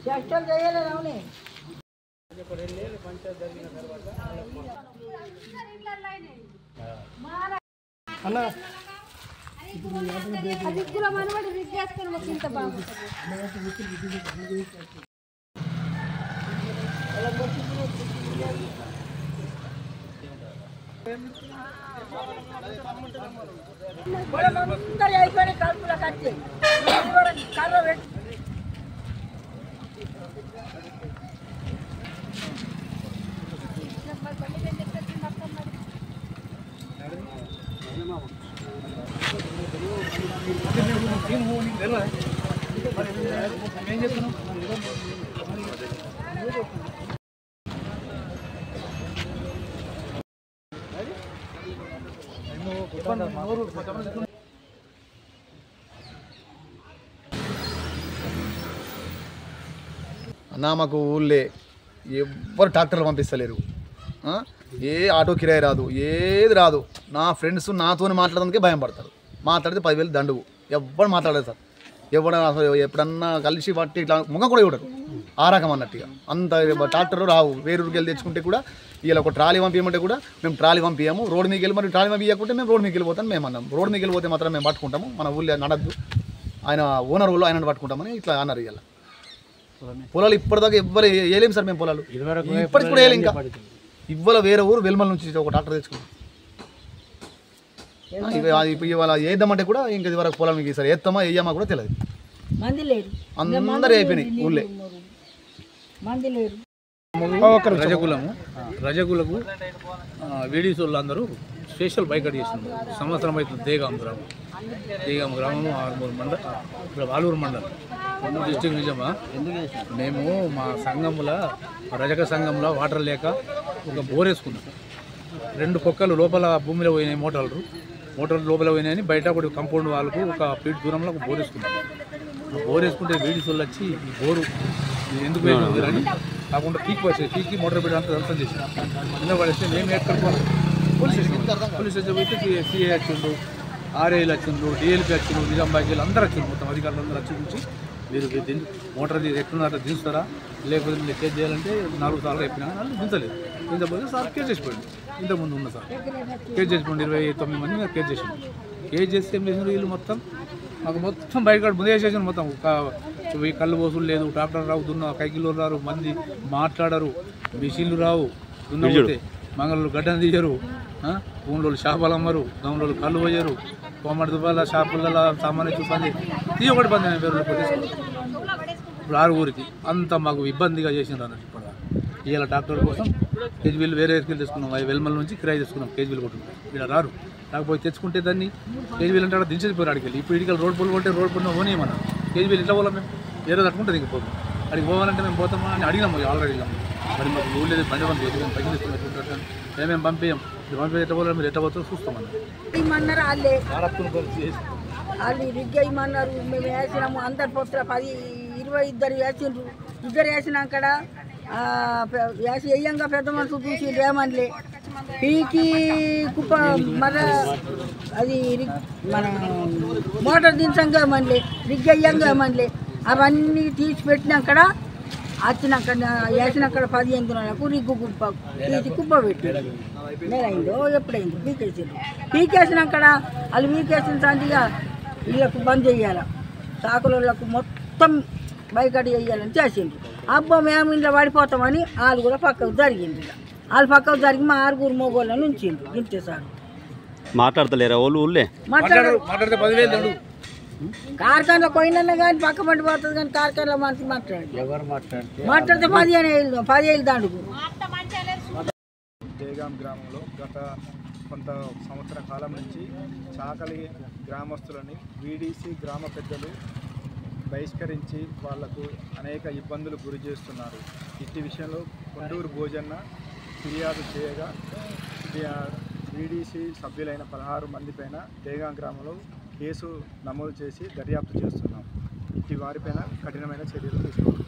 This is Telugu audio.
చర్చలు చేయలేదు అవునే అన్న అది కూడా మనవాడు రిగ్ చేసుకొని ఒక ఇంత బాగుంటుంది అయిపోయి కలుపులో కట్టి కర్ర పెట్టి అన్నా మాకు ఊళ్ళే ఎవ్వరు ట్రాక్టర్లు పంపిస్తలేరు, ఏ ఆటో కిరాయి రాదు, ఏది రాదు. నా ఫ్రెండ్స్ నాతో మాట్లాడడానికి భయం పడతారు, మాట్లాడితే 10,000 దండువు. ఎవ్వరు మాట్లాడలేదు సార్, ఎవరు అసలు ఎప్పుడన్నా కలిసి పట్టి ఇట్లా ముఖం కూడా ఇవ్వడరు, ఆ రకం అన్నట్టుగా. అంత ట్రాక్టర్ రావు, వేరే ఊరికి వెళ్ళి తెచ్చుకుంటే కూడా ఇలా ఒక ట్రాలీ పంపించమంటే కూడా మేము ట్రాలీ పంపించాము. రోడ్ మీకు వెళ్ళి మరి ట్రాలీ పంపించకుంటే మేము రోడ్ మీకు వెళ్ళిపోతాం మేము అన్నాం. రోడ్ మీకు వెళ్ళిపోతే మాత్రం మేము పట్టుకుంటాము, మన ఊళ్ళో నడద్దు, ఆయన ఓనర్ ఊళ్ళో ఆయన పట్టుకుంటామని ఇట్లా అన్నారు. ఇలా పొలాలు ఇప్పటిదాకా ఎవ్వరు వేయలేము సార్ మేము, పొలాలు ఇప్పటికి కూడా వేయలేము. ఇంకా ఇవాళ వేరే ఊరు వెల్మల్ నుంచి ఒక ట్రాక్టర్ తెచ్చుకున్నాం. ఇవాళ వేద్దామంటే కూడా ఇంకా ఇది వరకు పొలం మీకు సార్ వేస్తామా వేయమా కూడా తెలియదు. అందరూ అయిపోయినాయి ఊళ్ళే. రజగులకు వీడియోస్ వాళ్ళు అందరూ స్పెషల్ బైకట్ చేసినారు. సంవత్సరం అవుతుంది. దేగాం గ్రామము ఆలూరు మండలం డిస్ట్రిక్ట్. నిజమా, మేము మా సంఘంలో రజక సంఘంలో వాటర్ లేక ఒక బోర్ వేసుకున్నాం. 2 పొక్కలు లోపల భూమిలో పోయినాయి, మోటార్లు లోపల పోయినాయని బయట ఒకటి కంపౌండ్ వాళ్ళకు ఒక ఫీట్ దూరంలో ఒక బోర్ వేసుకున్నాం. బోర్ వేసుకుంటే వీడియోస్ వాళ్ళు వచ్చి ఈ బోరు ఎందుకు వేసుకుంటారని కాకుండా పీకి మోటార్ పెట్టి అంతా చేసినాం. కింద పడేస్తే మేము ఎక్కడ పోలీస్ స్టేషన్ పోతే సిఐ వచ్చిండ్రు, ఆర్ఐలు వచ్చిండ్రు, డిఎల్పీ వచ్చిండ్రు, నిజాం బాకీలు అందరూ వచ్చిండ్రు. మొత్తం అధికారులు అందరూ వచ్చి నుంచి మీరు మోటార్ ఎట్లున్నారో దించుతారా, లేకపోతే మీరు కేసు చేయాలంటే 4 సార్లు చెప్పినా దించలేదు. దించకపోతే సార్ కేసు చేసిపోయింది. ఇంతకుముందు ఉన్న సార్ కేసు చేసిపోయింది. 29 మంది మీద కేసు చేసిండు. కేసు చేస్తే ఏం చేసినారు వీళ్ళు మొత్తం మాకు మొత్తం బయట ముందే చేసాను. మొత్తం కళ్ళు పోసులు లేదు, ట్రాక్టర్ రావు, దున్న కైకిలు రారు, మంది మాట్లాడరు, మిషన్లు రావు, దున్నపోతే మంగళూరు గడ్డను తీయరు, ఊళ్ళో చేపలు అమ్మరు, దొంగలు కళ్ళు పోయారు, కోమటి దుబాల షాపులలో సామాన్య చూసి తీయొకటి బంద్ అయిన పేరు ఇప్పుడు 6 ఊరికి అంత మాకు ఇబ్బందిగా చేసినారు అన్నట్టు. ఇప్పుడు ఇవాళ ట్రాక్టర్ కోసం కేజీబీలు వేరే ఎత్తుకెళ్ళి తెచ్చుకున్నాం. వెల్మల్ నుంచి కిరాయి తెచ్చుకున్నాం. కేజీబీలు కొట్టుకున్నాం. ఇక్కడ రారు, కాకపోతే తెచ్చుకుంటే దాన్ని కేజీబీలు అంటే దించేసిపోయారు. అడిగి ఇప్పుడు ఇడికి రోడ్ పోలు కొంటే రోడ్ పోయినా పోనీయమన్నా కేజీబీలు ఇట్లా పోలేం. మేము వేరే తట్టుకుంటుంది ఇంక పోతాం. అడిగి పోవాలంటే మేము పోతామా అని అడిగినాము, ఆల్రెడీ అడిగినాము. మరి మాకు ఊళ్ళేది బండి పంపించు, మేము పైకి తీసుకున్నాం. మేమేం పంపించాం, పంపి ఎట్ట పోలేదు, మీరు ఎట్ట పోతారో చూస్తామన్నారు. వాళ్ళు రిగ్ వేయమన్నారు. మేము వేసినాము. అందరి పొత్తుల 10-20 వేసిండ్రు. 2 వేసినాక వేసి వేయంగా పెద్ద మనుషులు చూసి రేమన్లే పీకి కుప్ప మన అది మన మోటార్ దించంగా మనలే, రిగ్ అయ్యంగా మనలే, అవన్నీ తీసి పెట్టినాక వచ్చినాక వేసినాక 15 దినాలకు రిగ్గు తీసి కుప్ప పెట్టారు. నెలైందో ఎప్పుడైందో పీకేసినాక వాళ్ళు పీకేసిన సంటిగా వీళ్ళకు బంద్ చేయాలి, సాకులకు మొత్తం బైకడి వేయాలని చేసిండ్రు. అబ్బా మేము ఇంట్లో పడిపోతామని వాళ్ళు కూడా పక్కకు జరిగింది. వాళ్ళు పక్కకు జరిగి మా 6 మొగోళ్ళని ఉంచిండ్రు. ఇంతే సార్ మాట్లాడతలేరా వాళ్ళు ఊళ్ళే మాట్లాడితే 10,000 కార్ఖానలో పోయినా కానీ పక్క పడిపోతుంది. కానీ కార్ఖానలో మనిషి మాట్లాడితే 15,000 దండుకు. దేగాం గ్రామంలో గత కొంత సంవత్సర కాలం నుంచి చాకలి గ్రామస్తులని వీడీసీ గ్రామ పెద్దలు బహిష్కరించి వాళ్లకు అనేక ఇబ్బందులు గురి చేస్తున్నారు. ఇట్టి విషయంలో కొండూరు భోజన్న ఫిర్యాదు చేయగా వీడీసీ సభ్యులైన 16 మంది పైన దేగాం గ్రామంలో కేసు నమోదు చేసి దర్యాప్తు చేస్తున్నాం. ఇట్టి వారిపైన కఠినమైన చర్యలు తీసుకుంటాం.